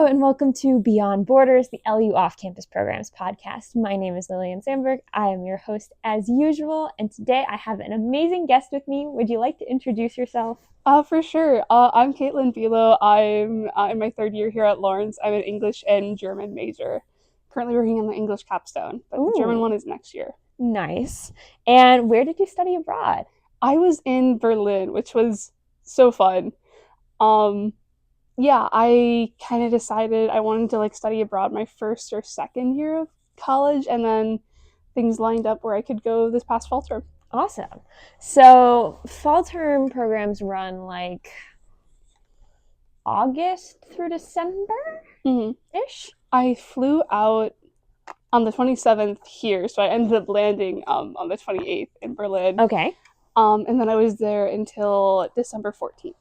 Hello and welcome to Beyond Borders, the LU Off-Campus Programs podcast. My name is Lillian Sandberg. I am your host as usual, and today I have an amazing guest with me. Would you like to introduce yourself? For sure. I'm Caitlin Bilo. I'm in my third year here at Lawrence. I'm an English and German major. Currently working on the English capstone, but the German one is next year. Nice. And where did you study abroad? I was in Berlin, which was so fun. I kind of decided I wanted to study abroad my first or second year of college, and then things lined up where I could go this past fall term. Awesome. So fall term programs run August through December-ish? I flew out on the 27th here, so I ended up landing on the 28th in Berlin. Okay. And then I was there until December 14th.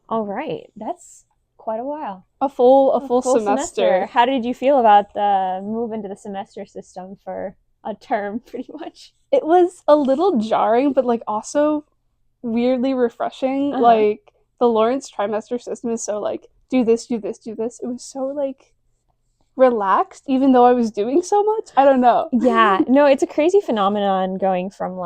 All right. That's quite a while. A full semester. How did you feel about the move into the semester system for a term, pretty much? It was a little jarring, but also weirdly refreshing. The Lawrence trimester system is so do this, do this, do this. It was so relaxed, even though I was doing so much. I don't know. Yeah, no, it's a crazy phenomenon going from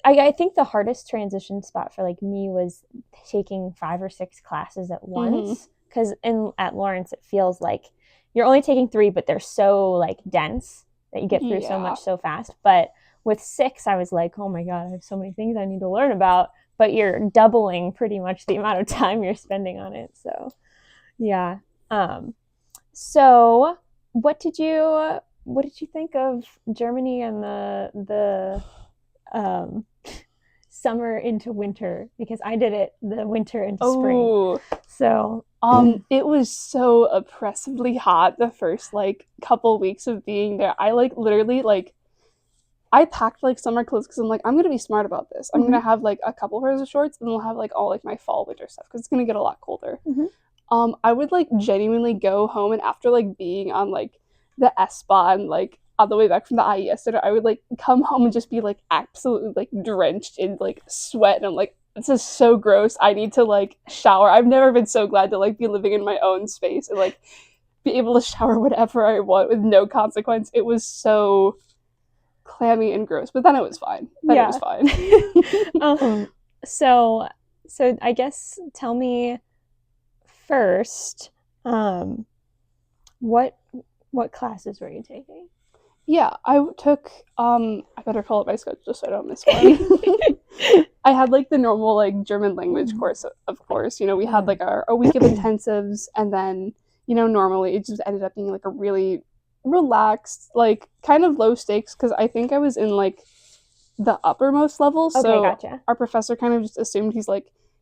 I think the hardest transition spot for me was taking 5 or 6 classes at once, because at Lawrence it feels like you're only taking 3, but they're so dense that you get through so much so fast. But with 6, I was like, oh my god, I have so many things I need to learn about, but you're doubling pretty much the amount of time you're spending on it. So yeah. So what did you think of Germany and the summer into winter? Because I did it the winter into spring. So it was so oppressively hot the first couple weeks of being there. I literally I packed summer clothes because I'm gonna be smart about this. I'm gonna have a couple pairs of shorts, and then I'll have all my fall winter stuff because it's gonna get a lot colder. I would genuinely go home, and after being on the S-Bahn on the way back from the IES center, I would come home and just be absolutely drenched in sweat, and I'm this is so gross. I need to shower. I've never been so glad to be living in my own space and be able to shower whatever I want with no consequence. It was so clammy and gross, but then it was fine. It was fine. So I guess tell me first, what classes were you taking? Yeah, I took, I better pull up my schedule just so I don't miss one. I had the normal German language course, of course. We had a week of intensives, and then, normally it just ended up being a really relaxed, kind of low stakes, because I think I was in the uppermost level. Okay, so gotcha. Our professor kind of just assumed, he's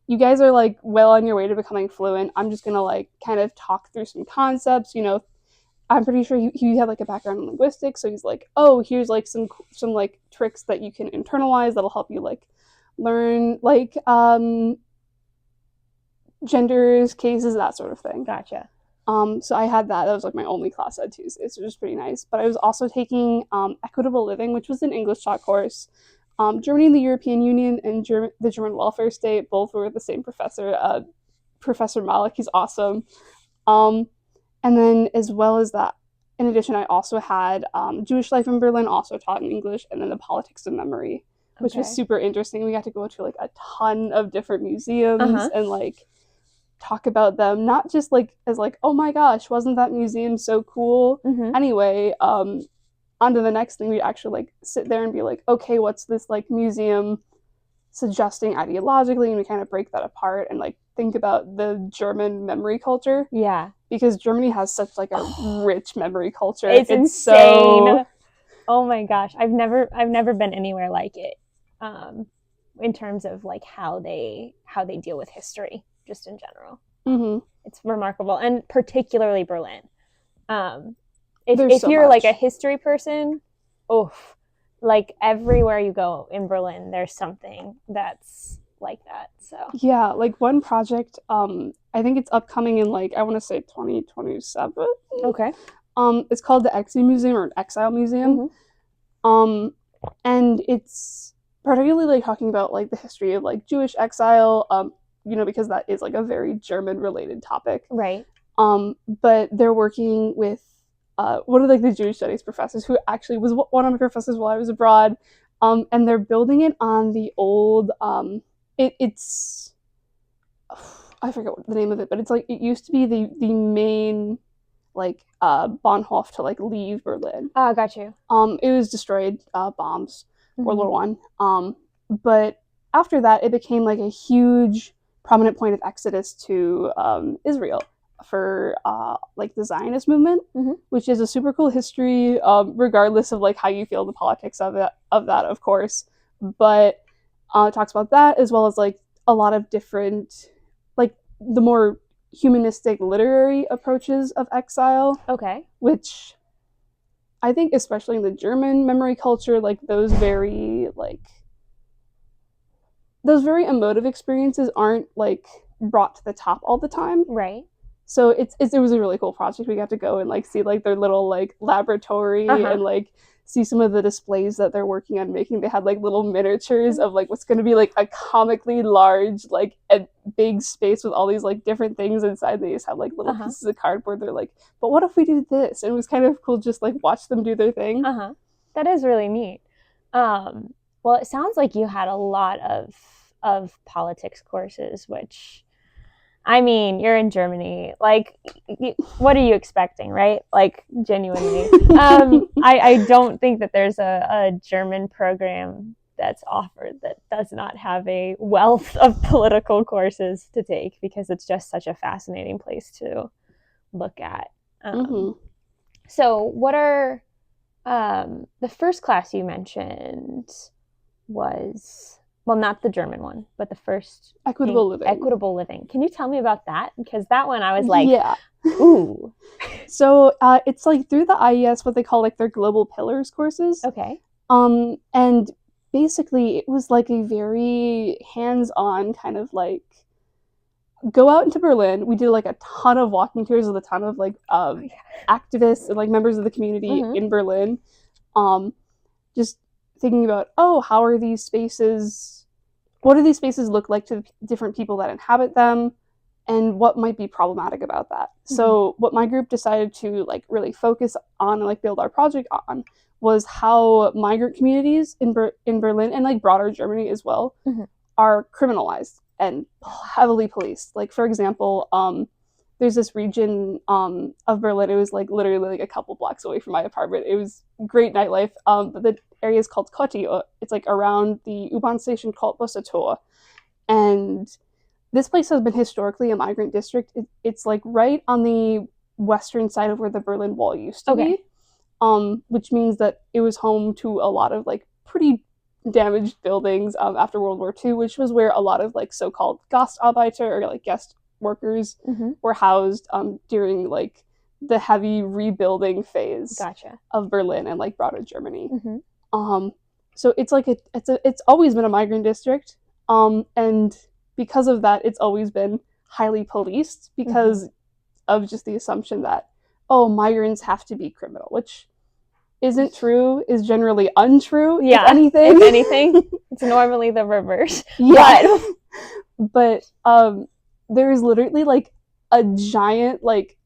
you guys are well on your way to becoming fluent. I'm just gonna kind of talk through some concepts. I'm pretty sure he had a background in linguistics, so he's oh, here's some tricks that you can internalize that'll help you learn genders, cases, that sort of thing. Gotcha. So I had that. That was my only class on Tuesdays, which was pretty nice. But I was also taking Equitable Living, which was an English taught course. Germany and the European Union and the German welfare state, both were with the same professor, Professor Malik. He's awesome. And then, as well as that, in addition, I also had Jewish Life in Berlin, also taught in English, and then the Politics of Memory, which was super interesting. We got to go to a ton of different museums and talk about them, not just as oh my gosh, wasn't that museum so cool? Anyway, on to the next thing. We'd actually sit there and be okay, what's this museum suggesting ideologically, and we kind of break that apart and think about the German memory culture. Yeah, because Germany has such a rich memory culture. It's insane. Oh my gosh, I've never been anywhere like it, in terms of how they deal with history, just in general. It's remarkable, and particularly Berlin. If you're a history person, everywhere you go in Berlin, there's something that's like that. So yeah, one project, I think it's upcoming in I want to say 2027. Okay. It's called the Exile Museum, or Exile Museum. And it's particularly talking about the history of Jewish exile, because that is like a very German related topic. Right. But they're working with one of like the Jewish studies professors who actually was one of my professors while I was abroad. And they're building it on the old it's I forget what the name of it, but it's like it used to be the main like Bahnhof to like leave Berlin. Oh, got you. It was destroyed, bombs, World War One. But after that, it became like a huge prominent point of exodus to Israel for like the Zionist movement, which is a super cool history, regardless of like how you feel the politics of that, of course. But it talks about that as well as like a lot of different, like the more humanistic literary approaches of exile. Okay. Which I think, especially in the German memory culture, like those very emotive experiences aren't like brought to the top all the time. Right. So it was a really cool project. We got to go and like see like their little like laboratory and like see some of the displays that they're working on making. They had like little miniatures of like what's going to be like a comically large like a big space with all these like different things inside. They just have like little pieces of cardboard. They're like, but what if we do this? And it was kind of cool just like watch them do their thing. That is really neat. Well, it sounds like you had a lot of politics courses, which, I mean, you're in Germany. Like, what are you expecting, right? Like, genuinely. I don't think that there's a German program that's offered that does not have a wealth of political courses to take, because it's just such a fascinating place to look at. So what are the first class you mentioned was, well, not the German one, but the first Equitable Living. Equitable Living. Can you tell me about that? Because that one I was like, ooh. So it's like through the IES, what they call like their Global Pillars courses. Okay. And basically it was like a very hands-on kind of like go out into Berlin. We did like a ton of walking tours with a ton of like activists and like members of the community in Berlin. Just thinking about, how are these spaces, what do these spaces look like to different people that inhabit them, and what might be problematic about that. So what my group decided to like really focus on and like build our project on was how migrant communities in Berlin and like broader Germany as well are criminalized and heavily policed. Like, for example, there's this region of Berlin. It was like literally like a couple blocks away from my apartment. It was great nightlife. But the area is called Kotti. It's like around the U-Bahn station called Tor. And this place has been historically a migrant district. It's like right on the western side of where the Berlin Wall used to be, which means that it was home to a lot of like pretty damaged buildings after World War II, which was where a lot of like so-called Gastarbeiter or like guest workers were housed during like the heavy rebuilding phase of Berlin and like broader Germany. So it's like it's always been a migrant district, and because of that, it's always been highly policed because of just the assumption that migrants have to be criminal, which isn't true, is generally untrue. Yeah, if anything, it's normally the reverse. Yeah, but there's literally like a giant like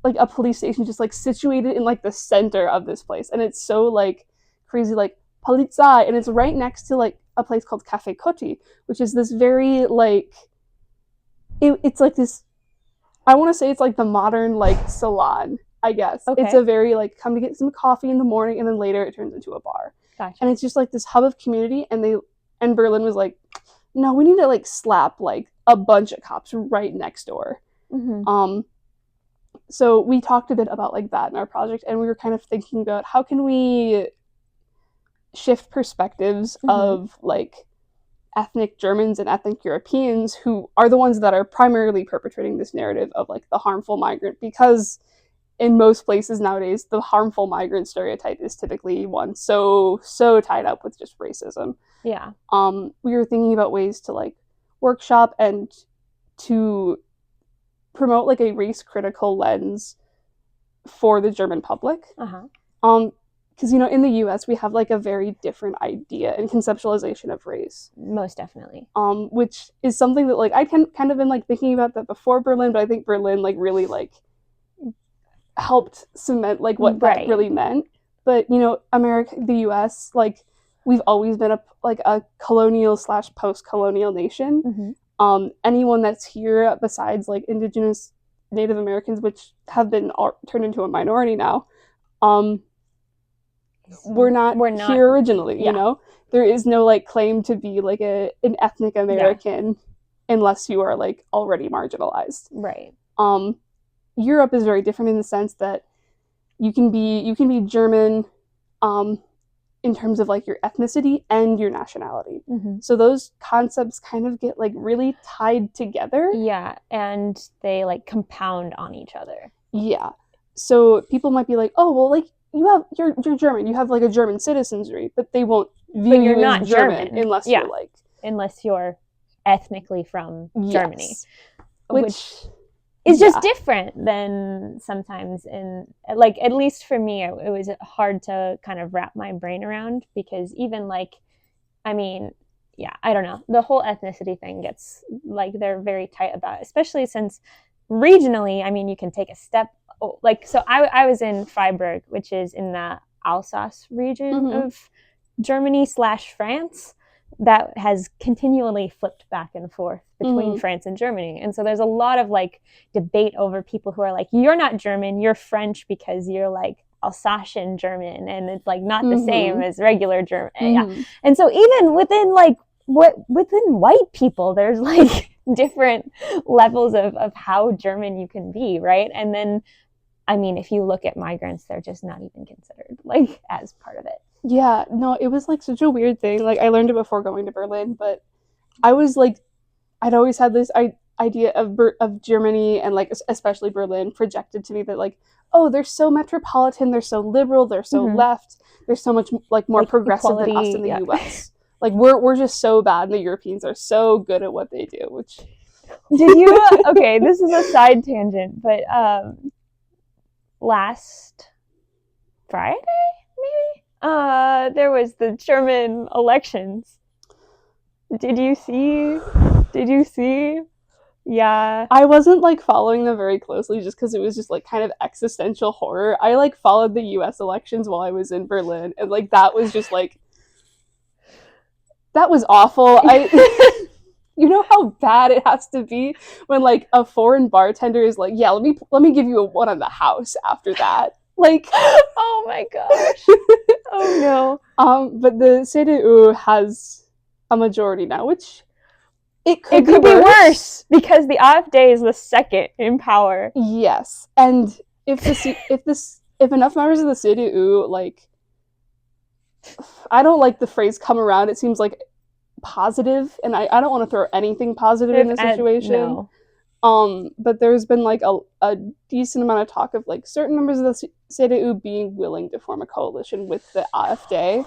a police station just like situated in like the center of this place, and it's so like crazy, like Polizei, and it's right next to like a place called Cafe Kotti, which is this very like it's like this, I want to say it's like the modern like salon, I guess. It's a very like come to get some coffee in the morning, and then later it turns into a bar. And it's just like this hub of community, and Berlin was like, no, we need to like slap like a bunch of cops right next door. So we talked a bit about like that in our project, and we were kind of thinking about how can we shift perspectives of like ethnic Germans and ethnic Europeans, who are the ones that are primarily perpetrating this narrative of like the harmful migrant, because in most places nowadays the harmful migrant stereotype is typically one so tied up with just racism. We were thinking about ways to like workshop and to promote like a race critical lens for the German public, because, you know, in the US, we have like a very different idea and conceptualization of race. Most definitely. Which is something that like I kind of been like thinking about that before Berlin, but I think Berlin like really like helped cement like what that really meant. But, you know, America, the US, like we've always been a colonial / post-colonial nation. Anyone that's here besides like indigenous Native Americans, which have been turned into a minority now, we're not here originally. You know, there is no like claim to be like an ethnic American unless you are like already marginalized. Right. Europe is very different in the sense that you can be German, in terms of like your ethnicity and your nationality. So those concepts kind of get like really tied together. Yeah, and they like compound on each other. Yeah. So people might be like, oh, well, like you're German, you have like a German citizenry, but they won't view you as German unless you're like unless you're ethnically from Germany, which is just different than sometimes in like, at least for me, it was hard to kind of wrap my brain around, because even like, I mean, I don't know, the whole ethnicity thing gets like, they're very tight about it, especially since regionally, I mean, you can take a step like, so I was in Freiburg, which is in the Alsace region of Germany / France, that has continually flipped back and forth between France and Germany. And so there's a lot of like debate over people who are like, you're not German, you're French because you're like Alsatian German, and it's like not the same as regular German. And so even within like within white people, there's like different levels of how German you can be, right? And then, I mean, if you look at migrants, they're just not even considered like as part of it. Yeah, no, it was like such a weird thing. Like I learned it before going to Berlin, but I was like, I'd always had this idea of Germany, and like especially Berlin, projected to me that like, oh, they're so metropolitan, they're so liberal, they're so left, they're so much like more like progressive than us in the US. Like we're just so bad, and the Europeans are so good at what they do. Which did you? Okay, this is a side tangent, but last Friday, maybe, there was the German elections. Did you see? Yeah. I wasn't like following them very closely just because it was just like kind of existential horror. I like followed the US elections while I was in Berlin, and like that was just like, that was awful. You know how bad it has to be when like a foreign bartender is like, yeah, let me give you a one on the house after that. Like, oh my gosh. Oh no. But the CDU has a majority now, which it could be worse because the AfD is the second in power. Yes. And if enough members of the CDU, like, I don't like the phrase come around, it seems like positive, and I don't want to throw anything positive in this situation. No. But there's been like a decent amount of talk of like certain members of the CDU being willing to form a coalition with the AfD.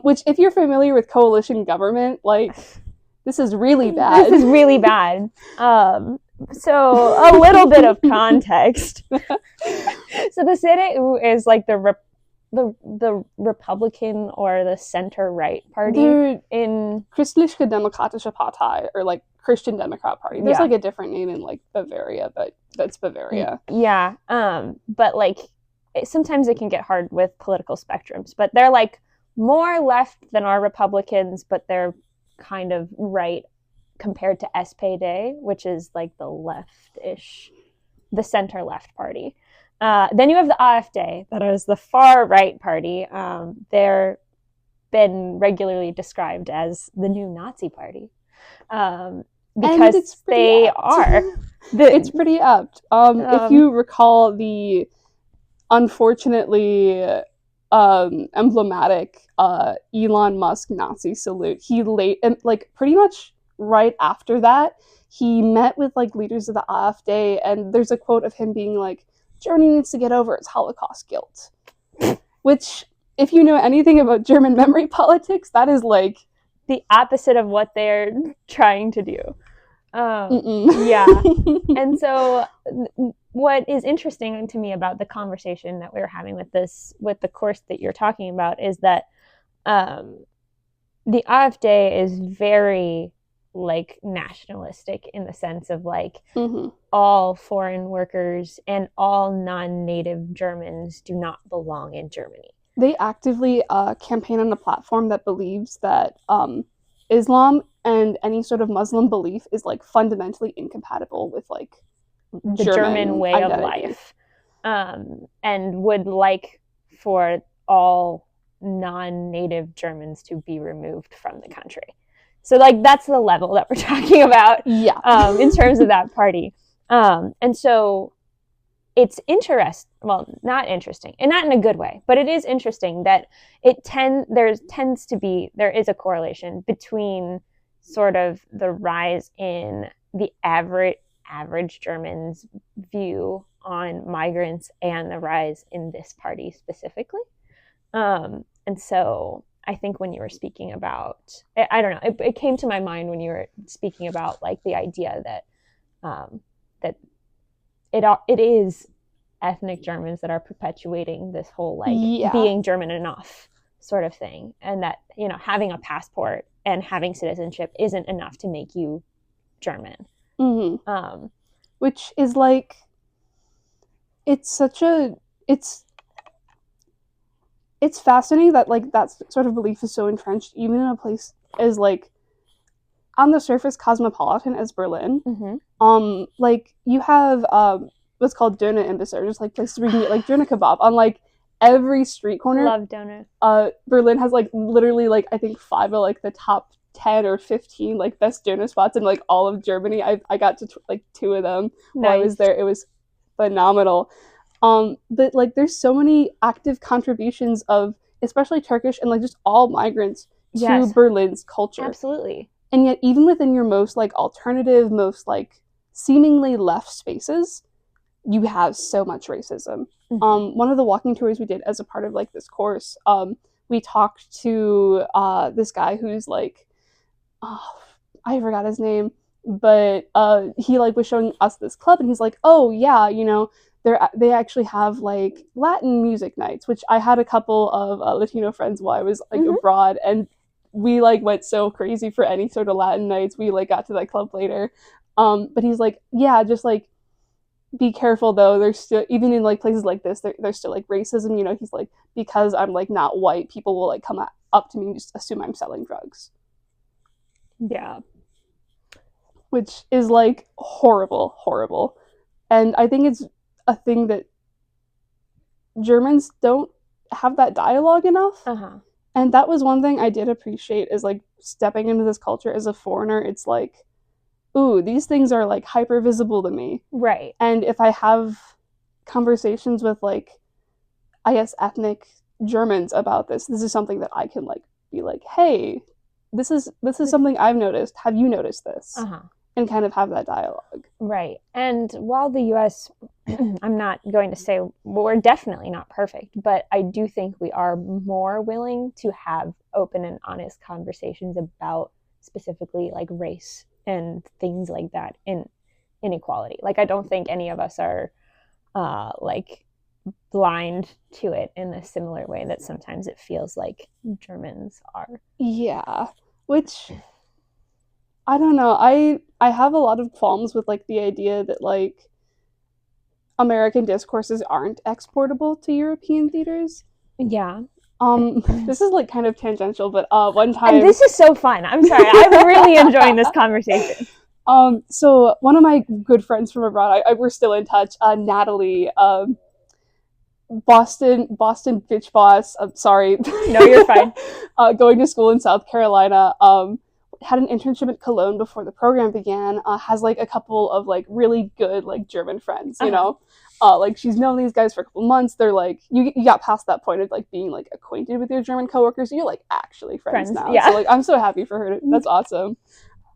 Which, if you're familiar with coalition government, like, this is really bad. This is really bad. So a little bit of context. So the CDU is like the Republican or the center-right party in Christliche Demokratische Partei, or like Christian Democrat Party. There's like a different name in like Bavaria, but that's Bavaria. Yeah. But like sometimes it can get hard with political spectrums, but they're like more left than our Republicans, but they're kind of right compared to SPD, which is like the left-ish, the center-left party. Then you have the AfD, that is the far-right party. They're been regularly described as the new Nazi party, because they are. It's pretty apt. If you recall the unfortunately emblematic Elon Musk Nazi salute, and like pretty much right after that, he met with like leaders of the AfD, and there's a quote of him being like, Germany needs to get over its Holocaust guilt. Which, if you know anything about German memory politics, that is like the opposite of what they're trying to do. Yeah. And so what is interesting to me about the conversation that we were having with the course that you're talking about is that the AfD is very like nationalistic in the sense of like all foreign workers and all non-native Germans do not belong in Germany. They actively campaign on a platform that believes that Islam and any sort of Muslim belief is like fundamentally incompatible with like the German way identity. of life, and would like for all non-native Germans to be removed from the country. So like that's the level that we're talking about, in terms of that party. And so it's not interesting, and not in a good way, but it is interesting that there is a correlation between sort of the rise in the average German's view on migrants and the rise in this party specifically. And so I think when you were speaking about, I don't know, it came to my mind when you were speaking about like the idea that that it is ethnic Germans that are perpetuating this whole like being German enough sort of thing, and that, you know, having a passport and having citizenship isn't enough to make you German. Which is like, it's fascinating that like that sort of belief is so entrenched even in a place as like on the surface cosmopolitan as Berlin. Like you have what's called Döner Imbisse, just like places where you can get like Döner kebab on like every street corner. Love Döner. Berlin has like literally like I think 5 of like the top 10 or 15 like best Döner spots in like all of Germany. I got to like 2 of them while I was there. It was phenomenal. But like there's so many active contributions of especially Turkish and like just all migrants to Berlin's culture. Absolutely. And yet even within your most like alternative, most like seemingly left spaces, you have so much racism. One of the walking tours we did as a part of like this course, we talked to this guy who's like, I forgot his name, but he like was showing us this club, and he's like, oh yeah, you know, they actually have like Latin music nights, which I had a couple of Latino friends while I was like abroad, and we like went so crazy for any sort of Latin nights. We like got to that club later, but he's like, yeah, just like be careful though. There's still, even in like places like this, there's still like racism. You know, he's like, because I'm like not white, people will like come up to me and just assume I'm selling drugs. Yeah. Which is like horrible. And I think it's a thing that Germans don't have that dialogue enough. And that was one thing I did appreciate, is like stepping into this culture as a foreigner. It's like, ooh, these things are like hyper visible to me. Right. And if I have conversations with like, I guess, ethnic Germans about this is something that I can like be like, hey, this is something I've noticed. Have you noticed this? And kind of have that dialogue. Right. And while the US, I'm not going to say, well, we're definitely not perfect, but I do think we are more willing to have open and honest conversations about specifically like race and things like that, in inequality. Like I don't think any of us are like blind to it in a similar way that sometimes it feels like Germans are. Yeah. Which, I don't know. I have a lot of qualms with like the idea that like American discourses aren't exportable to European theaters. Yeah. This is like kind of tangential, but one time, and this is so fun. I'm sorry, I'm really enjoying this conversation. So one of my good friends from abroad, we're still in touch. Natalie, Boston bitch boss. I'm sorry. No, you're fine. Going to school in South Carolina. Had an internship at Cologne before the program began. Has like a couple of like really good like German friends. You know, like she's known these guys for a couple months. They're like, you got past that point of like being like acquainted with your German coworkers. You're like actually friends now. Yeah. So like I'm so happy for her. That's awesome.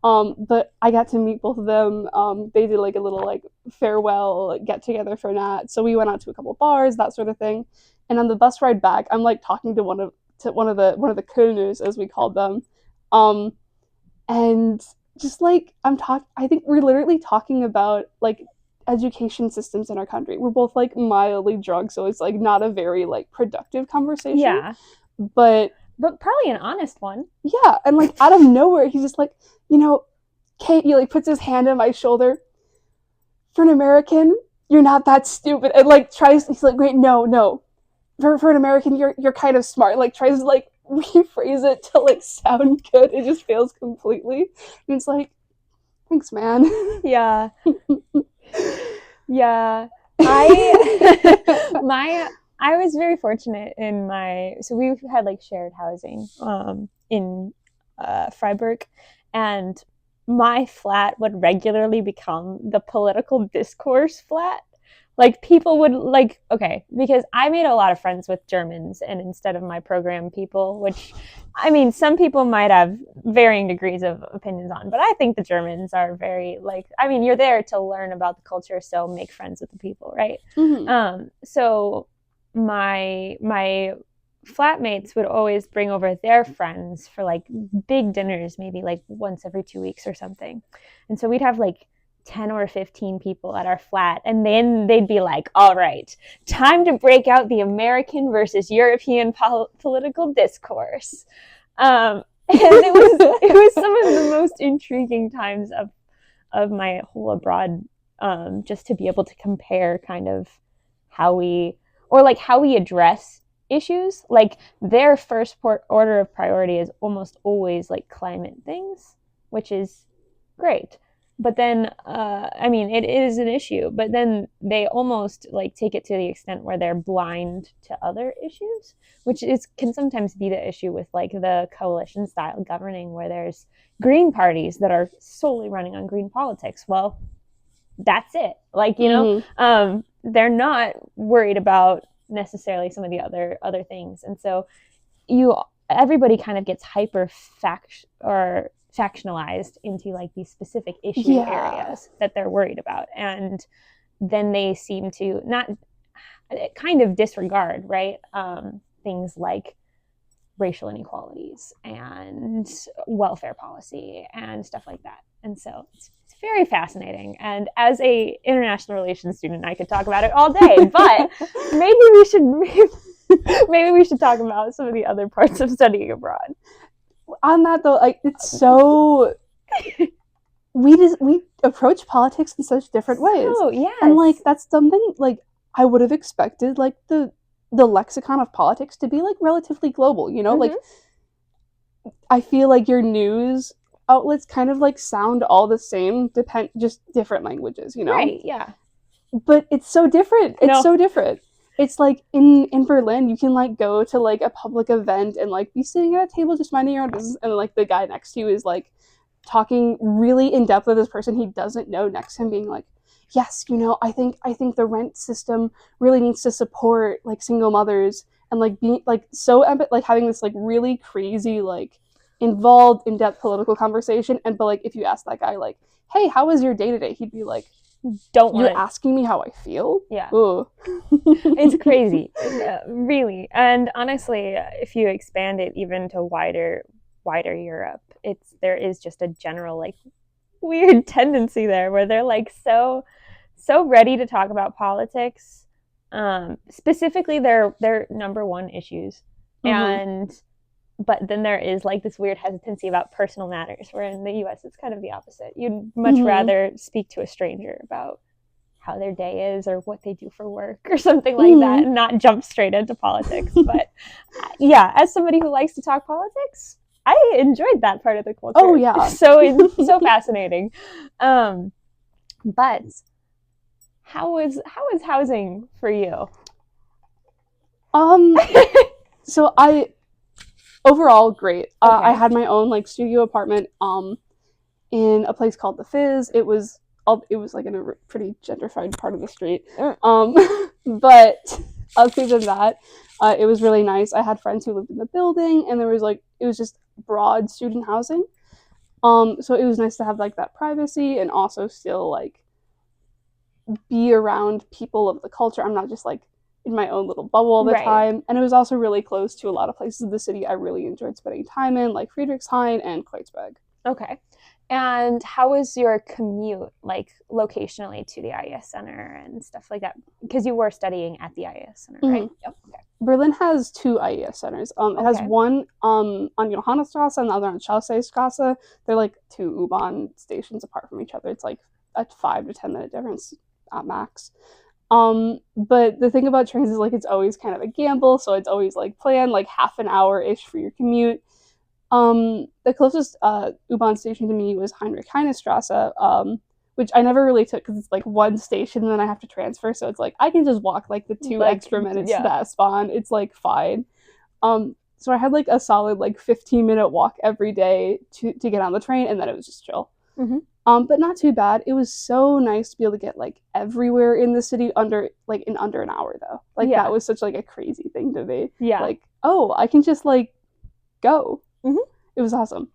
But I got to meet both of them. They did like a little like farewell like, get together for Nat. So we went out to a couple bars, that sort of thing. And on the bus ride back, I'm like talking to one of the Kölners, as we called them. And just like I think we're literally talking about like education systems in our country. We're both like mildly drunk, so it's like not a very like productive conversation. Yeah. But probably an honest one. Yeah, and like out of nowhere, he's just like, Kate, he like puts his hand on my shoulder. For an American, you're not that stupid, and like tries. He's like, wait, no. For an American, you're kind of smart. Like tries to like rephrase it to like sound good. It just fails completely, and it's like, thanks, man. Yeah. Yeah. I was very fortunate in so we've had like shared housing in Freiburg, and my flat would regularly become the political discourse flat. Like people would like, okay, because I made a lot of friends with Germans and instead of my program people, which I mean, some people might have varying degrees of opinions on, but I think the Germans are very like, I mean, you're there to learn about the culture, so make friends with the people, right? Mm-hmm. So my flatmates would always bring over their friends for like big dinners, maybe like once every 2 weeks or something. And so we'd have like 10 or 15 people at our flat, and then they'd be like, all right, time to break out the American versus European political discourse. And it was some of the most intriguing times of my whole abroad, just to be able to compare kind of how we address issues. Like their first order of priority is almost always like climate things, which is great. But then, I mean, it is an issue, but then they almost like take it to the extent where they're blind to other issues, which can sometimes be the issue with like the coalition style governing, where there's green parties that are solely running on green politics. Well, that's it. Like, they're not worried about necessarily some of the other things. And so everybody kind of gets factionalized into like these specific issue areas that they're worried about, and then they seem to not kind of disregard, right, things like racial inequalities and welfare policy and stuff like that. And so it's very fascinating, and as a international relations student I could talk about it all day, but maybe we should talk about some of the other parts of studying abroad. On that though, like it's so we approach politics in such different ways. Oh yes. And like that's something like I would have expected like the lexicon of politics to be like relatively global, like I feel like your news outlets kind of like sound all the same, just different languages, Right, yeah. But it's so different. So different. It's like in Berlin, you can like go to like a public event and like be sitting at a table just minding your own business, and like the guy next to you is like talking really in depth with this person he doesn't know next to him, being like, yes, I think the rent system really needs to support like single mothers, and like being like so like having this like really crazy like involved in-depth political conversation. And but like if you ask that guy like, hey, how was your day today, he'd be like, you're asking me how I feel? Yeah. It's crazy. Really. And honestly, if you expand it even to wider Europe, there is just a general like weird tendency there where they're like so ready to talk about politics, specifically their number one issues. And but then there is like this weird hesitancy about personal matters, where in the US it's kind of the opposite. You'd much rather speak to a stranger about how their day is or what they do for work or something like that, and not jump straight into politics. But yeah, as somebody who likes to talk politics, I enjoyed that part of the culture. Oh yeah. So fascinating. But how was housing for you? So overall great. Okay. I had my own like studio apartment in a place called the Fizz. It was like in a pretty gentrified part of the street. But other than that, it was really nice. I had friends who lived in the building, and it was just broad student housing. So it was nice to have like that privacy and also still like be around people of the culture. I'm not just like in my own little bubble all the time. And it was also really close to a lot of places of the city I really enjoyed spending time in, like Friedrichshain and Kreuzberg. Okay. And how was your commute, like locationally to the IES Center and stuff like that? Because you were studying at the IES Center, right? Yep. Okay. Berlin has two IES centers. It has one on Johannesstrasse and the other on Chaussee-Strasse. They're like two U-Bahn stations apart from each other. It's like a 5 to 10 minute difference at max. But the thing about trains is like it's always kind of a gamble, so it's always like planned like half an hour ish for your commute. The closest U-Bahn station to me was Heinrich Heine Strasse, which I never really took because it's like one station and then I have to transfer. So it's like I can just walk like the 2 extra minutes to the S-Bahn. It's like fine. So I had like a solid like 15-minute walk every day to get on the train, and then it was just chill. But not too bad. It was so nice to be able to get like everywhere in the city under an hour though. Like that was such like a crazy thing to be. Yeah. Like, oh, I can just like go. It was awesome.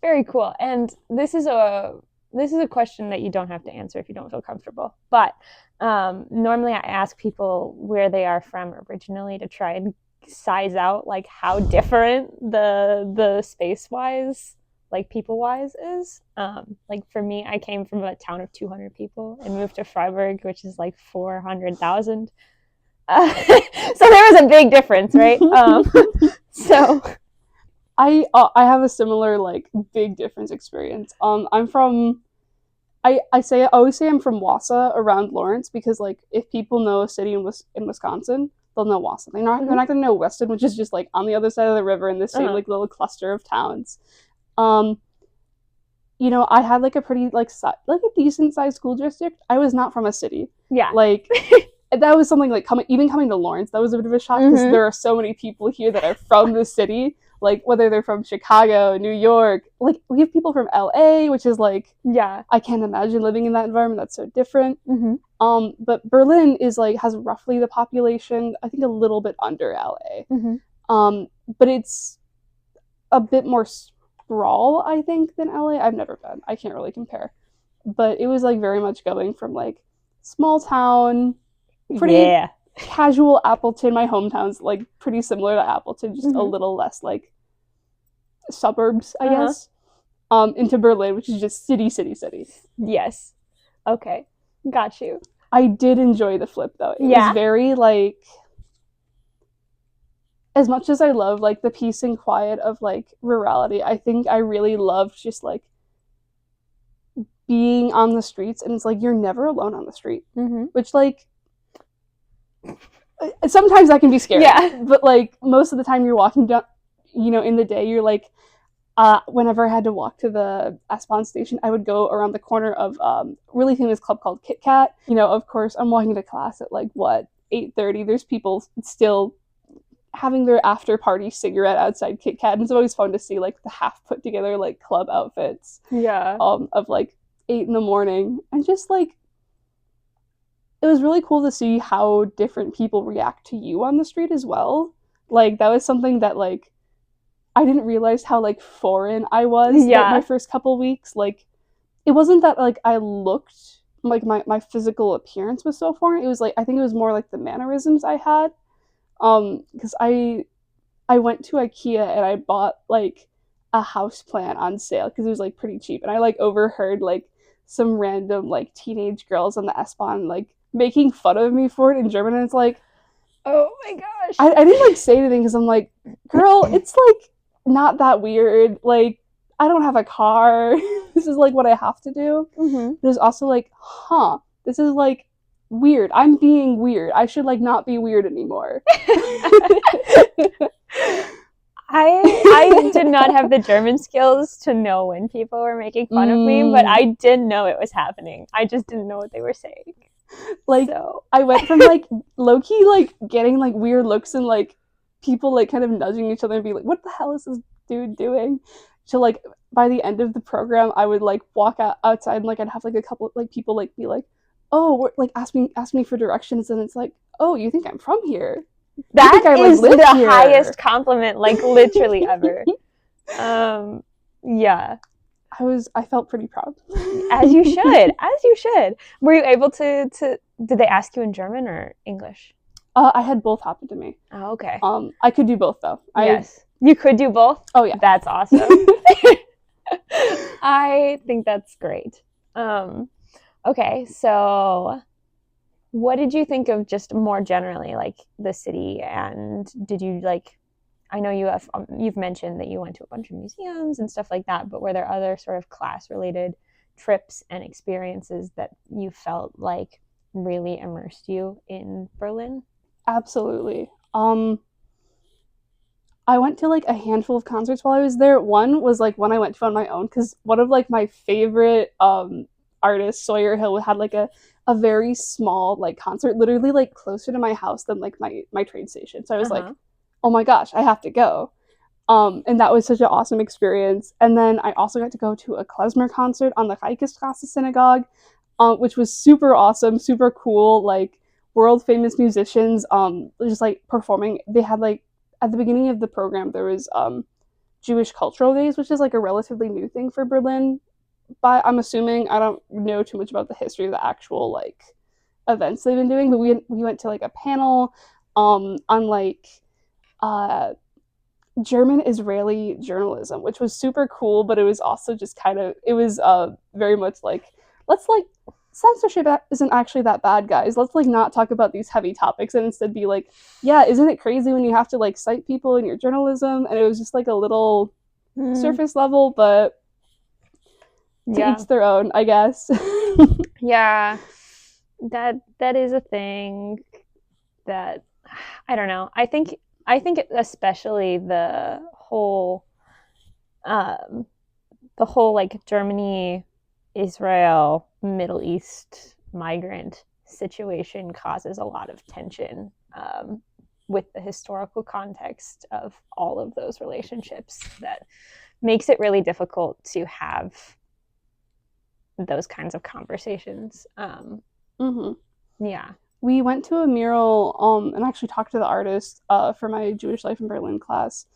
Very cool. And this is a question that you don't have to answer if you don't feel comfortable. But normally I ask people where they are from originally to try and size out like how different the space-wise, like people-wise is. Like for me, I came from a town of 200 people and moved to Freiburg, which is like 400,000. So there was a big difference, right? So... I have a similar like big difference experience. I'm from I always say I'm from Wausau around Lawrence because like if people know a city in Wisconsin, they'll know Wausau. They're not going to know Weston, which is just like on the other side of the river in the same like little cluster of towns. You know, I had like a pretty like a decent sized school district. I was not from a city. Yeah. Like that was something like coming to Lawrence, that was a bit of a shock because there are so many people here that are from the city. Like whether they're from Chicago, New York, like we have people from LA, which is like, I can't imagine living in that environment. That's so different. But Berlin is like has roughly the population, I think a little bit under LA. But it's a bit more sprawl, I think, than LA. I've never been. I can't really compare. But it was like very much going from like small town, pretty casual Appleton. My hometown's like pretty similar to Appleton, just a little less like suburbs, I guess, into Berlin, which is just city. Yes. Okay. Got you. I did enjoy the flip though. It was very like, as much as I love like the peace and quiet of like rurality, I think I really loved just like being on the streets, and it's like you're never alone on the street, which like sometimes that can be scary. But like most of the time you're walking down, you know, in the day, you're like, whenever I had to walk to the S-Bahn station, I would go around the corner of really famous club called Kit Kat. You know, of course, I'm walking to class at like 8:30. There's people still having their after party cigarette outside Kit Kat, and it's always fun to see like the half put together like club outfits. Of like 8 a.m, and just like it was really cool to see how different people react to you on the street as well. Like that was something that like I didn't realize how like foreign I was my first couple weeks. Like it wasn't that like I looked like my physical appearance was so foreign. It was like I think it was more like the mannerisms I had. Because I went to IKEA and I bought like a house plant on sale because it was like pretty cheap, and I like overheard like some random like teenage girls on the S-Bahn like making fun of me for it in German, and it's like, oh my gosh. I didn't like say anything because I'm like, girl, it's like not that weird. Like I don't have a car. This is like what I have to do. But it was also like, this is like weird. I'm being weird. I should like not be weird anymore. I did not have the German skills to know when people were making fun of me, but I did know it was happening. I just didn't know what they were saying. Like I went from like low-key like getting like weird looks and like people like kind of nudging each other and be like, what the hell is this dude doing? To like by the end of the program I would like walk outside and like I'd have like a couple like people like be like, oh, like ask me for directions, and it's like, oh, you think I'm from here? That is the highest compliment like literally ever. I felt pretty proud. As you should. Were you able to did they ask you in German or English? I had both happen to me. Oh, okay. I could do both though. Yes. You could do both? Oh yeah. That's awesome. I think that's great. Um, okay, so what did you think of just more generally, like the city? And did you like? I know you've mentioned that you went to a bunch of museums and stuff like that, but were there other sort of class related trips and experiences that you felt like really immersed you in Berlin? Absolutely. I went to like a handful of concerts while I was there. One was like when I went to on my own because one of like my favorite artists, Sawyer Hill, had like a very small like concert, literally like closer to my house than like my train station. So I was like, Uh-huh. oh my gosh, I have to go. And that was such an awesome experience. And then I also got to go to a klezmer concert on the Rijkestrasse Synagogue, which was super awesome, super cool. Like world famous musicians, just like performing. They had like at the beginning of the program there was Jewish Cultural Days, which is like a relatively new thing for Berlin. But I'm assuming I don't know too much about the history of the actual like events they've been doing. But we went to like a panel on like uh German Israeli journalism, which was super cool, but it was also just kind of it was very much like let's like censorship isn't actually that bad, guys. Let's like not talk about these heavy topics and instead be like, yeah, isn't it crazy when you have to like cite people in your journalism? And it was just like a little Mm, surface level, but to yeah. each their own, I guess. Yeah. That is a thing that I don't know. I think especially um the whole like Germany, Israel, Middle East migrant situation causes a lot of tension with the historical context of all of those relationships that makes it really difficult to have those kinds of conversations. Mm-hmm. Yeah. We went to a mural and actually talked to the artist for my Jewish Life in Berlin class,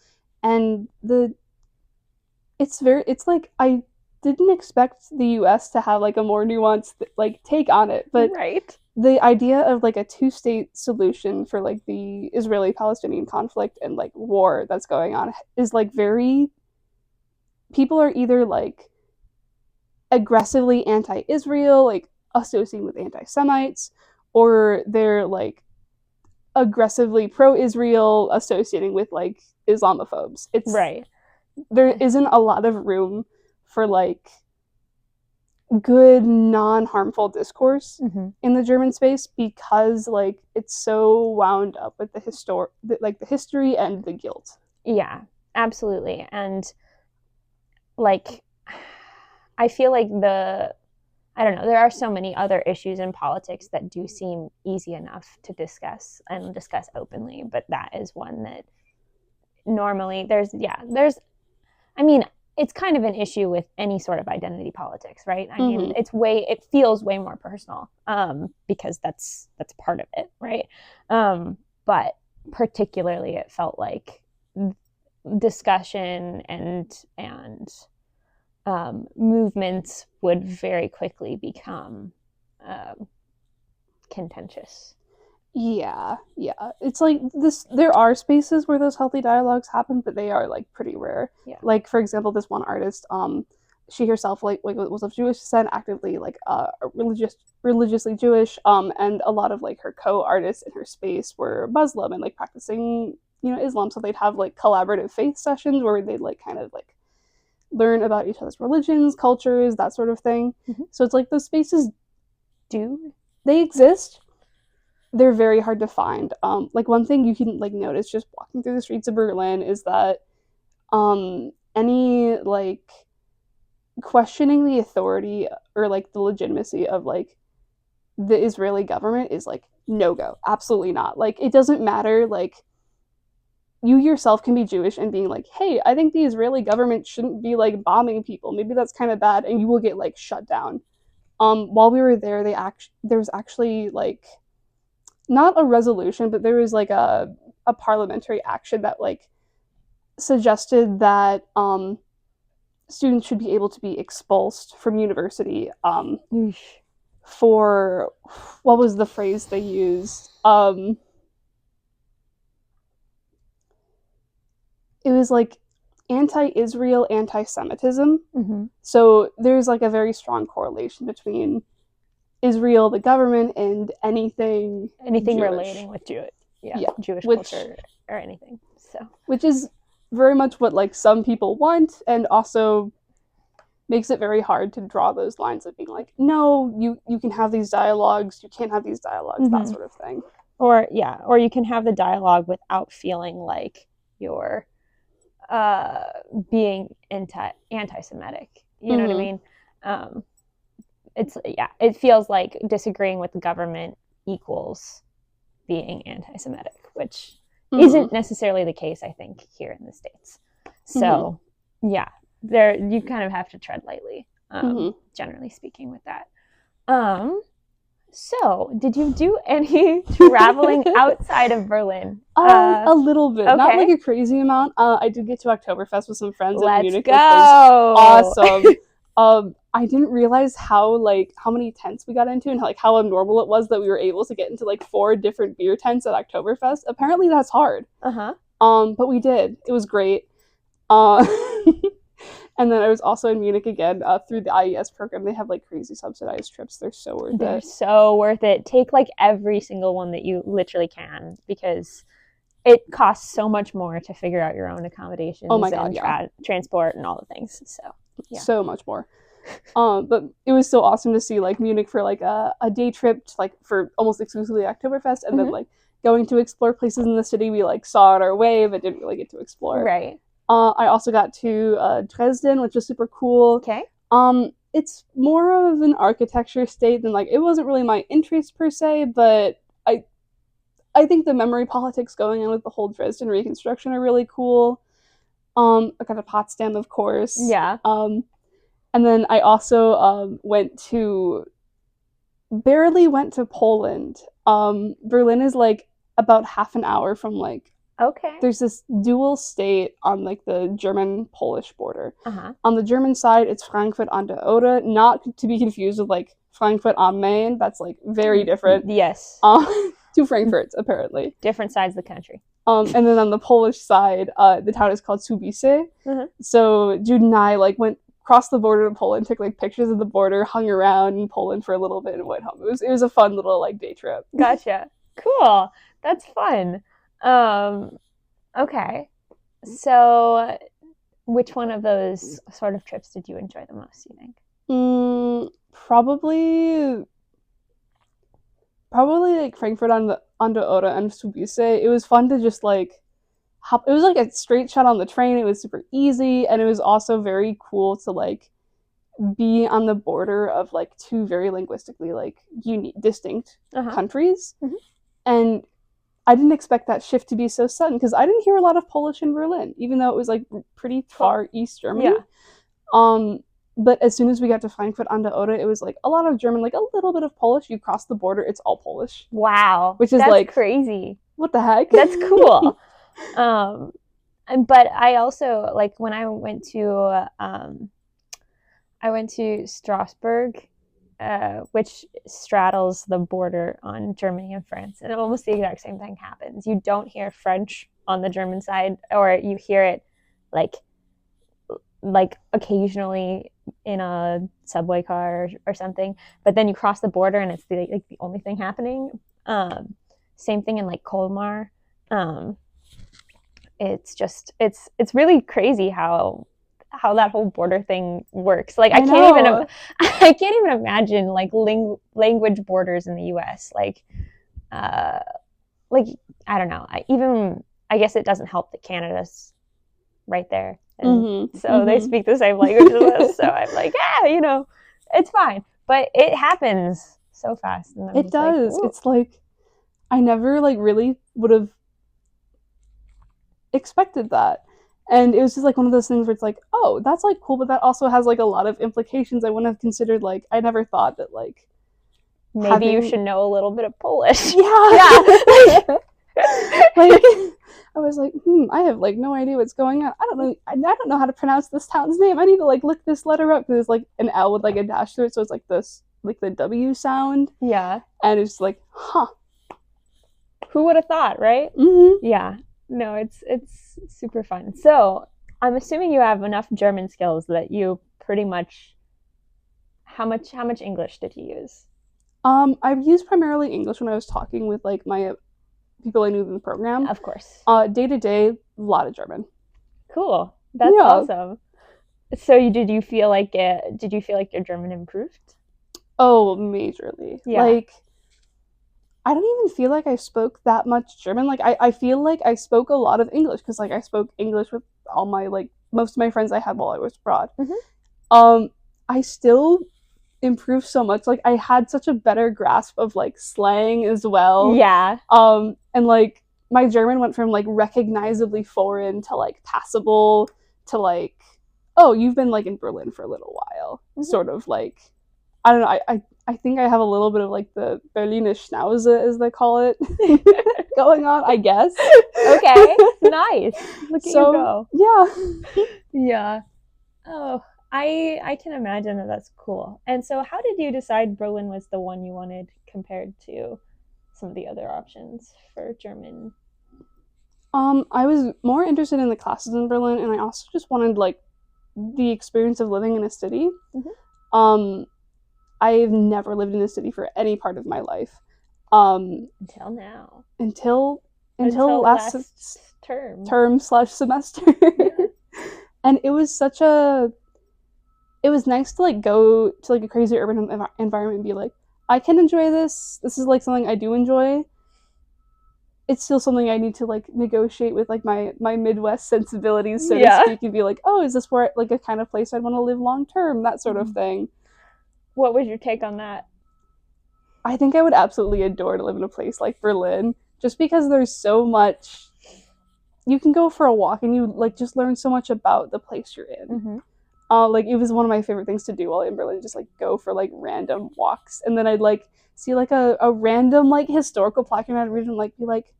and the it's like I didn't expect the US to have like a more nuanced like take on it, but Right. the idea of like a two-state solution for like the Israeli-Palestinian conflict and like war that's going on is like very people are either like aggressively anti-Israel, like associating with anti-Semites, or they're like aggressively pro-Israel, associating with like Islamophobes. It's Right. there isn't a lot of room for like good non-harmful discourse Mm-hmm. in the German space because like it's so wound up with like the history and the guilt. Yeah, absolutely. And like I feel like I don't know, there are so many other issues in politics that do seem easy enough to discuss and discuss openly, but that is one that normally there's I mean, it's kind of an issue with any sort of identity politics, right? I mean, Mm-hmm. it feels way more personal because that's part of it, right? But particularly it felt like discussion and movements would very quickly become um, contentious. Yeah, yeah. It's like this. There are spaces where those healthy dialogues happen, but they are like pretty rare. Yeah. Like for example, this one artist, she herself like was of Jewish descent, actively like religiously Jewish, and a lot of like her co-artists in her space were Muslim and like practicing Islam. So they'd have like collaborative faith sessions where they'd like kind of like learn about each other's religions, cultures, that sort of thing. Mm-hmm. So it's like those spaces Do they exist, they're very hard to find. Like one thing you can like notice just walking through the streets of Berlin is that any like questioning the authority or like the legitimacy of like the Israeli government is like no go. Absolutely not. Like it doesn't matter. Like you yourself can be Jewish and being like, hey, I think the Israeli government shouldn't be like bombing people. Maybe that's kind of bad, and you will get like shut down. While we were there, there was actually like not a resolution, but there was like a parliamentary action that like suggested that students should be able to be expulsed from university for what was the phrase they used? It was like anti-Israel anti-Semitism. Mm-hmm. So there's like a very strong correlation between Israel, the government, and anything Jewish. relating with Jewish culture or anything. So, which is very much what like some people want, and also makes it very hard to draw those lines of being like, no, you can have these dialogues, you can't have these dialogues, that sort of thing. Or you can have the dialogue without feeling like you're being anti-Semitic. You know what I mean? It feels like disagreeing with the government equals being anti-Semitic, which isn't necessarily the case, I think, here in the States. So, there you kind of have to tread lightly, generally speaking, with that. So, did you do any traveling outside of Berlin? A little bit, okay. Not like a crazy amount. I did get to Oktoberfest with some friends in Munich, which was awesome. I didn't realize how many tents we got into and how abnormal it was that we were able to get into like 4 different beer tents at Oktoberfest. Apparently that's hard. But we did. It was great. And then I was also in Munich again through the IES program. They have like crazy subsidized trips. They're so worth it. They're so worth it. Take like every single one that you literally can, because it costs so much more to figure out your own accommodations and transport and all the things. So much more. But it was so awesome to see like Munich for like a day trip to, like for almost exclusively Oktoberfest, and then like going to explore places in the city we like saw on our way but didn't really get to explore. Right. I also got to Dresden, which was super cool. Okay. It's more of an architecture state than like, it wasn't really my interest per se, but I think the memory politics going on with the whole Dresden reconstruction are really cool. I got to Potsdam, of course. Yeah. And then I also barely went to Poland. Berlin is like about half an hour from like, okay. There's this dual state on like the German-Polish border. On the German side, it's Frankfurt an der Oder, not to be confused with like Frankfurt am Main. That's like very different. Yes. 2 Frankfurts, apparently. Different sides of the country. And then on the Polish side, the town is called Subice. So Jude and I like went across the border to Poland, took like pictures of the border, hung around in Poland for a little bit, and went home. It was a fun little like day trip. Gotcha. Cool. That's fun. Okay. So which one of those sort of trips did you enjoy the most, you think? Probably like Frankfurt an der Oder and Subice. It was fun to just like hop. It was like a straight shot on the train. It was super easy, and it was also very cool to like be on the border of like 2 very linguistically like distinct countries. And I didn't expect that shift to be so sudden, because I didn't hear a lot of Polish in Berlin, even though it was like pretty far East Germany. But as soon as we got to Frankfurt an der Oder, it was like a lot of German, like a little bit of Polish. You cross the border, it's all Polish. Wow. Which is that's like crazy. What the heck? That's cool. But I also like when I went to Strasbourg, which straddles the border on Germany and France, and almost the exact same thing happens. You don't hear French on the German side, or you hear it like occasionally in a subway car or something, but then you cross the border and it's the only thing happening. Same thing in like Colmar. It's really crazy how that whole border thing works. Like I can't even imagine like language borders in the US. Like I don't know. I guess it doesn't help that Canada's right there. And so they speak the same language as us. So I'm like, it's fine. But it happens so fast. And it does. Like, it's like I never like really would have expected that. And it was just like one of those things where it's like, oh, that's like cool, but that also has like a lot of implications I wouldn't have considered. Like I never thought that like maybe you should know a little bit of Polish. Yeah. Like I was like, I have like no idea what's going on. I don't know how to pronounce this town's name. I need to like look this letter up, because it's like an L with like a dash through it, so it's like this like the W sound. Yeah. And it's like, who would have thought, right? Yeah. No, it's super fun. So I'm assuming you have enough German skills that you pretty much. How much English did you use? I've used primarily English when I was talking with like my people I knew in the program. Of course. Day to day, a lot of German. Cool. That's Yeah. awesome. So did you feel like your German improved? Oh, majorly. Yeah. Like, I don't even feel like I spoke that much German. Like, I feel like I spoke a lot of English because, like, I spoke English with all my, like, most of my friends I had while I was abroad. Mm-hmm. I still improved so much. Like, I had such a better grasp of, like, slang as well. Yeah. And, like, my German went from, like, recognizably foreign to, like, passable to, like, oh, you've been, like, in Berlin for a little while. Mm-hmm. Sort of, like, I don't know. I think I have a little bit of like the Berliner Schnauze, as they call it, going on, I guess. Okay, nice. Look at you go. Yeah. Yeah. Oh, I can imagine that that's cool. And so, how did you decide Berlin was the one you wanted compared to some of the other options for German? I was more interested in the classes in Berlin, and I also just wanted like the experience of living in a city. Mm-hmm. I've never lived in a city for any part of my life. Until now. Until last term. /semester. Yeah. And it was nice to like go to like a crazy urban environment and be like, I can enjoy this. This is like something I do enjoy. It's still something I need to like negotiate with like my Midwest sensibilities, so to speak, and be like, oh, is this where like a kind of place I'd want to live long term? That sort of thing. What was your take on that? I think I would absolutely adore to live in a place like Berlin, just because there's so much. You can go for a walk and you like just learn so much about the place you're in. Mm-hmm. Like it was one of my favorite things to do while in Berlin, just like go for like random walks, and then I'd like see like a random like historical plaque in that region, like be like,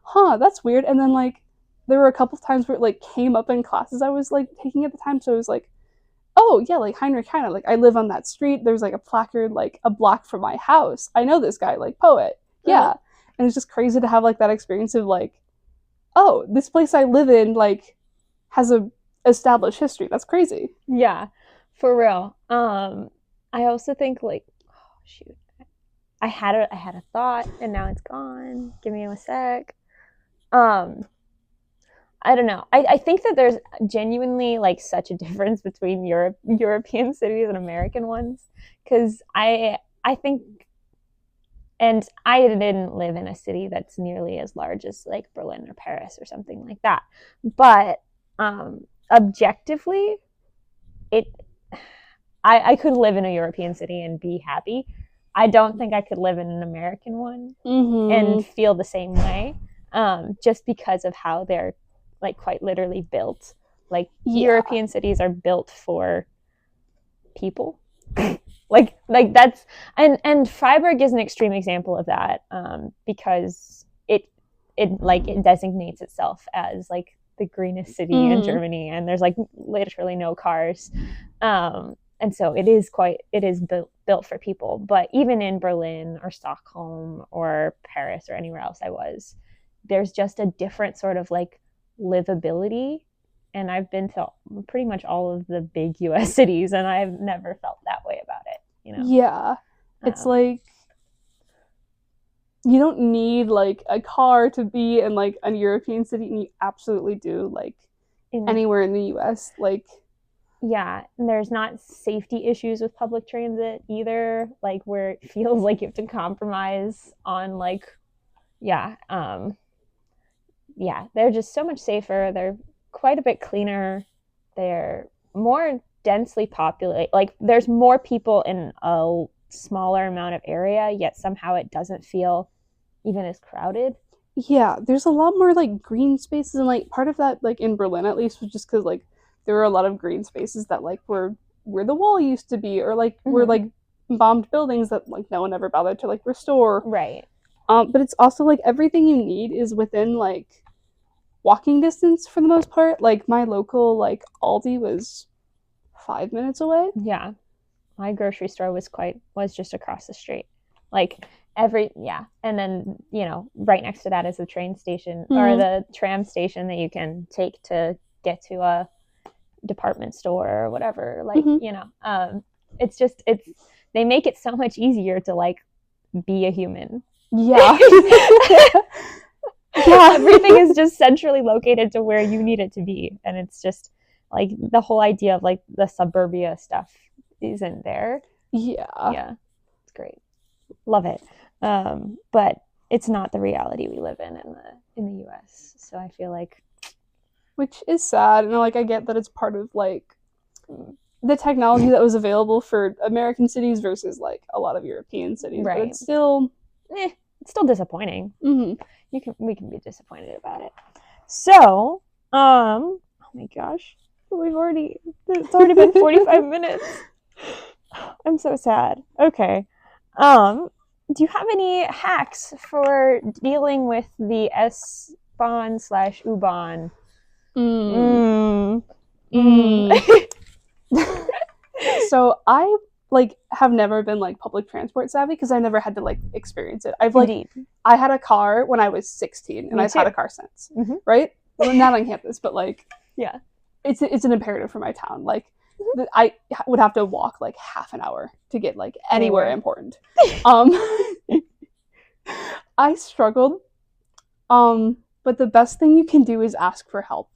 huh, that's weird. And then like there were a couple times where it like came up in classes I was like taking at the time, so I was like, oh yeah, like Heinrich Heine, like I live on that street. There's like a placard like a block from my house. I know this guy, like poet. Yeah. Uh-huh. And it's just crazy to have like that experience of like, oh, this place I live in like has a established history. That's crazy. Yeah, for real. I also think like, oh shoot, I had a thought and now it's gone. Give me a sec. I don't know. I think that there's genuinely like such a difference between European cities and American ones, because I think, and I didn't live in a city that's nearly as large as like Berlin or Paris or something like that, but objectively, it I could live in a European city and be happy. I don't think I could live in an American one and feel the same way, just because of how they're like quite literally built. Like European cities are built for people. like that's and Freiburg is an extreme example of that, because it designates itself as like the greenest city in Germany, and there's like literally no cars, and so it is built for people. But even in Berlin or Stockholm or Paris or anywhere else I was, there's just a different sort of like livability. And I've been to pretty much all of the big US cities, and I've never felt that way about it, you know? Yeah. It's like, you don't need like a car to be in like a European city, and you absolutely do like anywhere in the US. Like, yeah, and there's not safety issues with public transit either, like where it feels like you have to compromise on like, yeah, they're just so much safer. They're quite a bit cleaner. They're more densely populated. Like there's more people in a smaller amount of area, yet somehow it doesn't feel even as crowded. Yeah, there's a lot more like green spaces, and like part of that, like in Berlin at least, was just because like there were a lot of green spaces that like were where the wall used to be, or like were like bombed buildings that like no one ever bothered to like restore. Right. But it's also like everything you need is within like walking distance for the most part. Like my local like Aldi was 5 minutes away. Yeah, my grocery store was just across the street. Like and then right next to that is the train station or the tram station that you can take to get to department store or whatever. Like, it's they make it so much easier to like be a human. Yeah. Everything is just centrally located to where you need it to be, and it's just like the whole idea of like the suburbia stuff isn't there. Yeah, it's great, love it, but it's not the reality we live in the US, so I feel like, which is sad. And like I get that it's part of like the technology that was available for American cities versus like a lot of European cities, right, but it's still disappointing. Mm-hmm. We can be disappointed about it. So, oh my gosh, it's already been 45 minutes. I'm so sad. Okay. Do you have any hacks for dealing with the S-Bahn/U-Bahn? So I like have never been like public transport savvy because I never had to like experience it. I had a car when I was 16 and I've had a car since. Mm-hmm. Right? Well, not on campus, but like yeah, it's an imperative for my town. Like I would have to walk like half an hour to get like anywhere important. I struggled. But the best thing you can do is ask for help.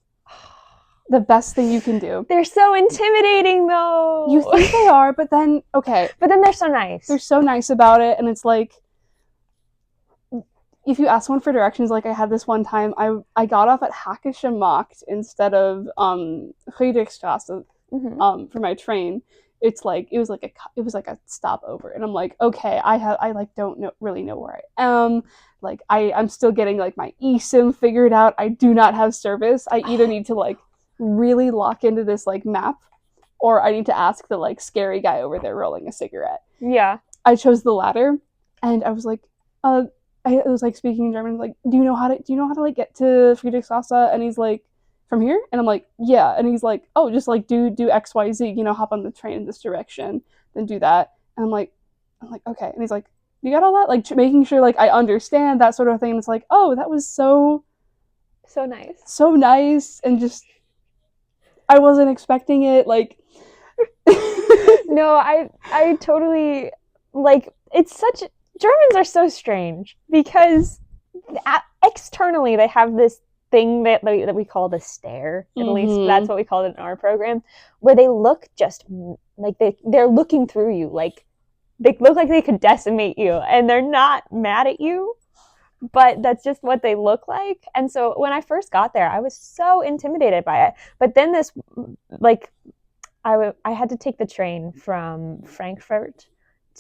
The best thing you can do. They're so intimidating though. You think they are, but then they're so nice. They're so nice about it, and it's like if you ask someone for directions, like I had this one time, I got off at Hackische Markt instead of Friedrichstrasse for my train. It's like it was like a stopover, and I'm like, okay, I like don't really know where I am. Like I'm still getting like my eSIM figured out. I do not have service. I either need to like really lock into this like map, or I need to ask the like scary guy over there rolling a cigarette. Yeah. I chose the latter, and I was like, I was like speaking in German, like, do you know how to like get to Friedrichstrasse? And he's like, from here? And I'm like, yeah. And he's like, oh, just like do XYZ, hop on the train in this direction, then do that. And I'm like, okay. And he's like, you got all that? Like making sure like I understand that sort of thing. And it's like, oh, that was so nice, and just I wasn't expecting it. Like, no, I totally like. It's such Germans are so strange because externally they have this thing that we call the stare. At least that's what we call it in our program, where they look just like they're looking through you, like they look like they could decimate you, and they're not mad at you, but that's just what they look like. And so when I first got there, I was so intimidated by it. But then this, like, I had to take the train from Frankfurt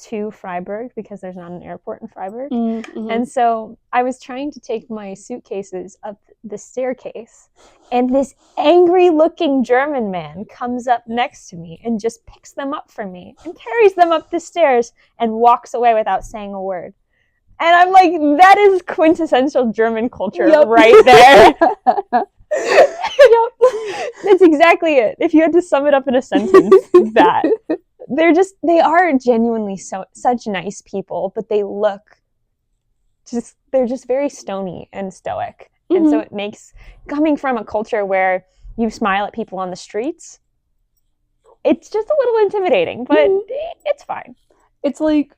to Freiburg because there's not an airport in Freiburg. And so I was trying to take my suitcases up the staircase, and this angry looking German man comes up next to me and just picks them up for me and carries them up the stairs and walks away without saying a word. And I'm like, that is quintessential German culture right there. That's exactly it. If you had to sum it up in a sentence, that. They are genuinely such nice people, but they're just very stony and stoic. And so it makes, coming from a culture where you smile at people on the streets, it's just a little intimidating, but it's fine. It's like,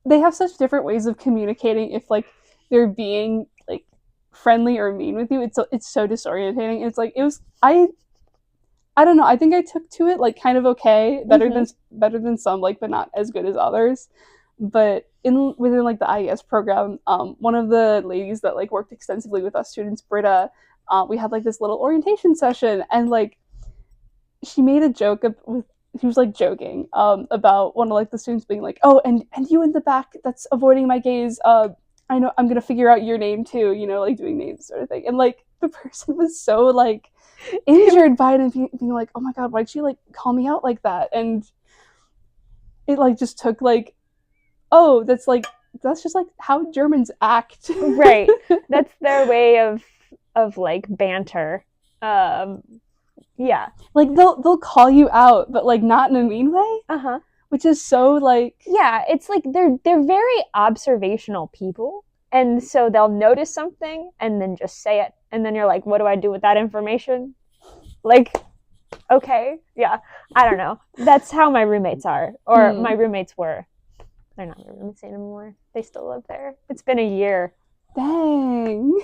they have such different ways of communicating if like they're being like friendly or mean with you. It's so disorientating. It's like I don't know. I think I took to it like kind of okay, better than some, like, but not as good as others. But within like the IES program, one of the ladies that like worked extensively with us students, Britta, we had like this little orientation session, and like she made a joke she was like joking about one of like the students being like, oh, and you in the back that's avoiding my gaze, I know I'm gonna figure out your name too, like doing names sort of thing. And like the person was so like injured by it and being like, oh my god, why'd she like call me out like that? And it like just took like, oh, that's just like how Germans act. Right. That's their way of like banter. Yeah. Like they'll call you out, but like not in a mean way. Which is so like, yeah, it's like they're very observational people, and so they'll notice something and then just say it, and then you're like, what do I do with that information? Like, Okay. Yeah. I don't know. That's how my roommates are. Or my roommates were. They're not my roommates anymore. They still live there. It's been a year. Dang.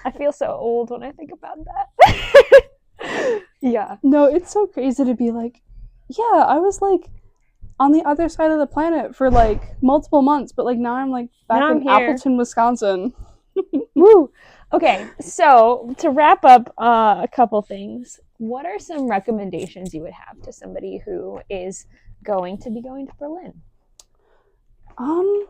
I feel so old when I think about that. Yeah. No, it's so crazy to be like, yeah, I was like on the other side of the planet for like multiple months, but like now I'm like back Now I'm in here. Appleton, Wisconsin. Woo. Okay, so to wrap up a couple things, what are some recommendations you would have to somebody who is going to be going to Berlin? Um,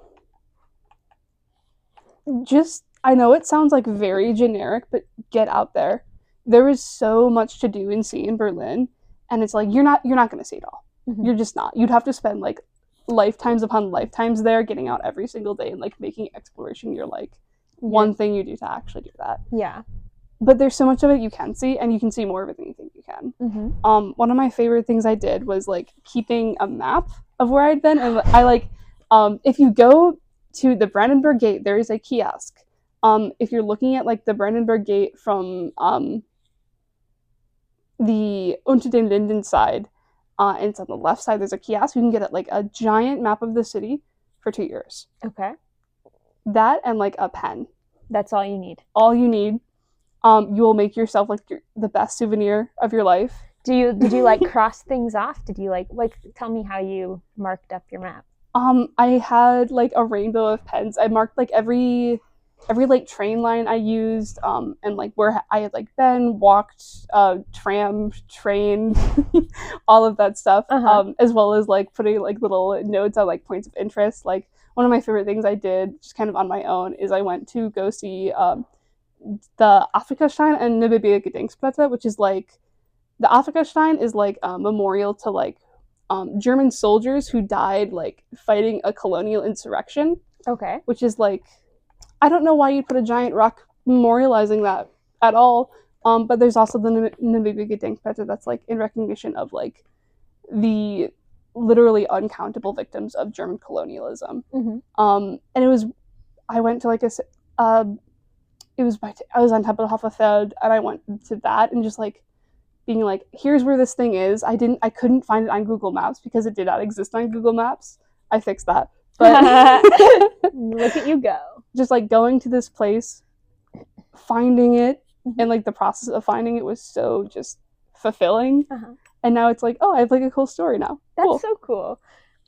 just I know it sounds like very generic, but get out there. There is so much to do and see in Berlin, and it's like you're not going to see it all. Mm-hmm. You're just not. You'd have to spend like lifetimes upon lifetimes there, getting out every single day and like making exploration your like one thing you do to actually do that. Yeah. But there's so much of it you can see, and you can see more of it than you think you can. Mm-hmm. One of my favorite things I did was like keeping a map of where I'd been, and I like if you go to the Brandenburg Gate, there is a kiosk. If you're looking at like the Brandenburg Gate from the Unter den Linden side, and it's on the left side, there's a kiosk. You can get like a giant map of the city for €2. Okay. That and like a pen. That's all you need. All you need. You will make yourself like the best souvenir of your life. Did you like cross things off? Did you like tell me how you marked up your map? I had like a rainbow of pens. I marked like every like train line I used, and like where I had like been, walked, tram, trained, all of that stuff, as well as like putting like little notes on like points of interest. Like one of my favorite things I did, just kind of on my own, is I went to go see the Afrikastein and Namibia Gedenkstätte, which is like the Afrikastein is like a memorial to like German soldiers who died like fighting a colonial insurrection. Okay. Which is like, I don't know why you'd put a giant rock memorializing that at all. But there's also the Namibia Gedenkstätte that's like in recognition of like the literally uncountable victims of German colonialism. Mm-hmm. And it was, I went to like I was on Tempelhofer Feld, and I went to that and just like being like, here's where this thing is. I couldn't find it on Google Maps because it did not exist on Google Maps. I fixed that. But look at you go. Just like going to this place, finding it, and like the process of finding it was so just fulfilling. And now it's like, oh, I have like a cool story now. That's so cool.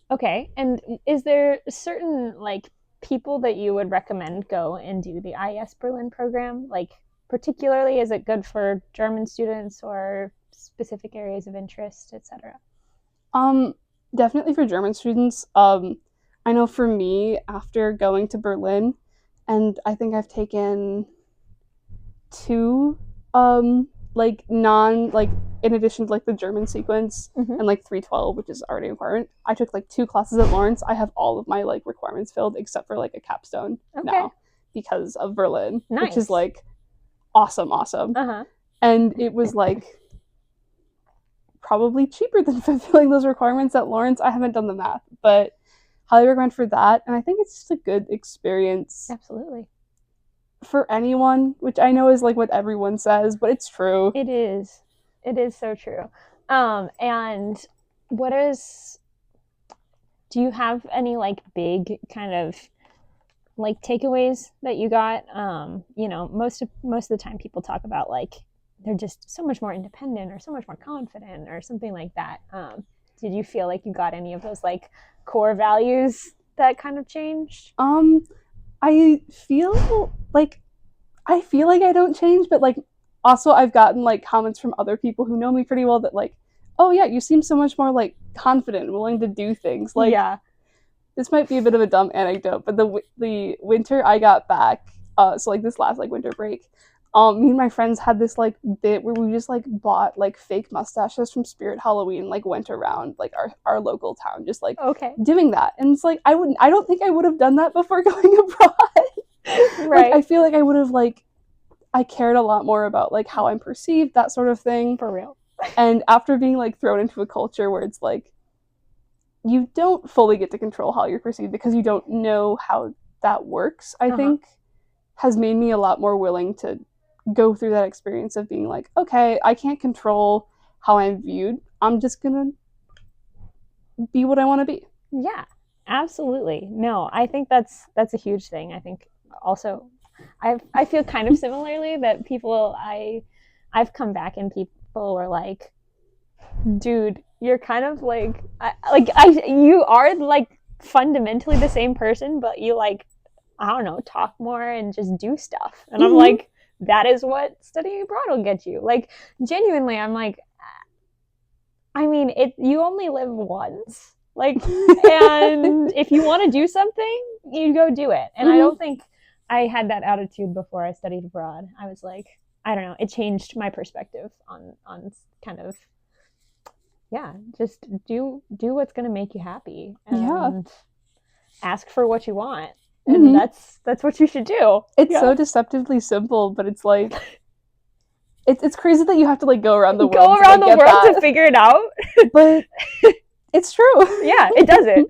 Okay. And is there certain like people that you would recommend go and do the IES Berlin program? Like particularly, is it good for German students or specific areas of interest, etc.? Definitely for German students. I know for me, after going to Berlin, and I think I've taken two, like in addition to like the German sequence and like 312, which is already a requirement. I took like 2 classes at Lawrence. I have all of my like requirements filled except for like a capstone now because of Berlin, which is like awesome. And it was like probably cheaper than fulfilling those requirements at Lawrence. I haven't done the math, but highly recommend for that. And I think it's just a good experience. Absolutely. For anyone, which I know is like what everyone says, but it's true. It is. It is so true. And do you have any like big kind of like takeaways that you got? Most of the time people talk about like they're just so much more independent or so much more confident or something like that. Did you feel like you got any of those like core values that kind of changed? I feel like I don't change, but like also I've gotten like comments from other people who know me pretty well that like, oh yeah, you seem so much more like confident and willing to do things. Like, yeah, this might be a bit of a dumb anecdote, but the winter I got back, so like this last like winter break, me and my friends had this like bit where we just like bought like fake mustaches from Spirit Halloween, like went around like our local town, just like doing that. And it's like I don't think I would have done that before going abroad. Right. Like, I feel like I would have like I cared a lot more about like how I'm perceived, that sort of thing. For real. And after being like thrown into a culture where it's like you don't fully get to control how you're perceived because you don't know how that works, I think has made me a lot more willing to go through that experience of being like, okay, I can't control how I'm viewed. I'm just gonna be what I want to be. Yeah, absolutely. No, I think that's a huge thing. I think also I feel kind of similarly that I've come back and people were like, dude, you're kind of like you are like fundamentally the same person, but you like, I don't know, talk more and just do stuff. And I'm like, that is what studying abroad will get you. Like, genuinely, I'm like, I mean, you only live once. Like, and if you want to do something, you go do it. And I don't think I had that attitude before I studied abroad. I was like, I don't know, it changed my perspective on kind of, yeah, just do what's going to make you happy and ask for what you want. And that's what you should do. It's so deceptively simple, but it's like it's crazy that you have to like go around the world to figure it out. But it's true. Yeah, it does it.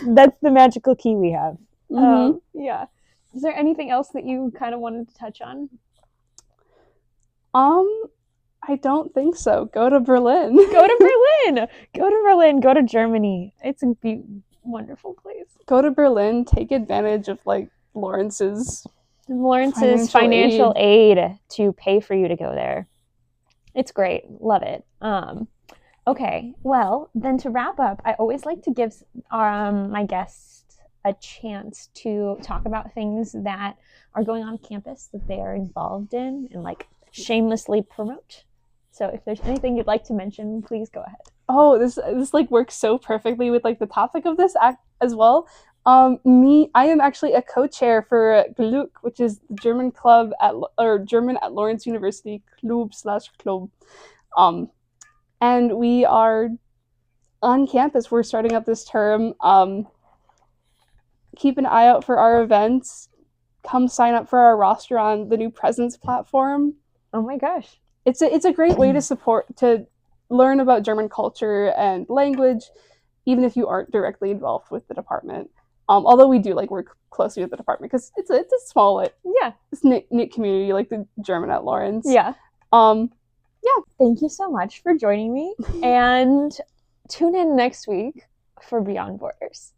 That's the magical key we have. Yeah. Is there anything else that you kind of wanted to touch on? I don't think so. Go to Berlin. Go to Berlin. Go to Berlin. Go to Germany. It's a wonderful place. Go to Berlin. Take advantage of like Lawrence's financial aid to pay for you to go there. It's great. Love it. Okay. Well, then to wrap up, I always like to give my guests a chance to talk about things that are going on campus that they are involved in and like shamelessly promote. So if there's anything you'd like to mention, please go ahead. Oh, this like works so perfectly with like the topic of this act as well. I am actually a co-chair for Glück, which is the German club German at Lawrence University Club. And we are on campus. We're starting up this term. Keep an eye out for our events. Come sign up for our roster on the new Presence platform. Oh my gosh. It's a great way to learn about German culture and language, even if you aren't directly involved with the department. Although we do like work closely with the department because it's a small it's knit community like the German at Lawrence. Yeah. Thank you so much for joining me, and tune in next week for Beyond Borders.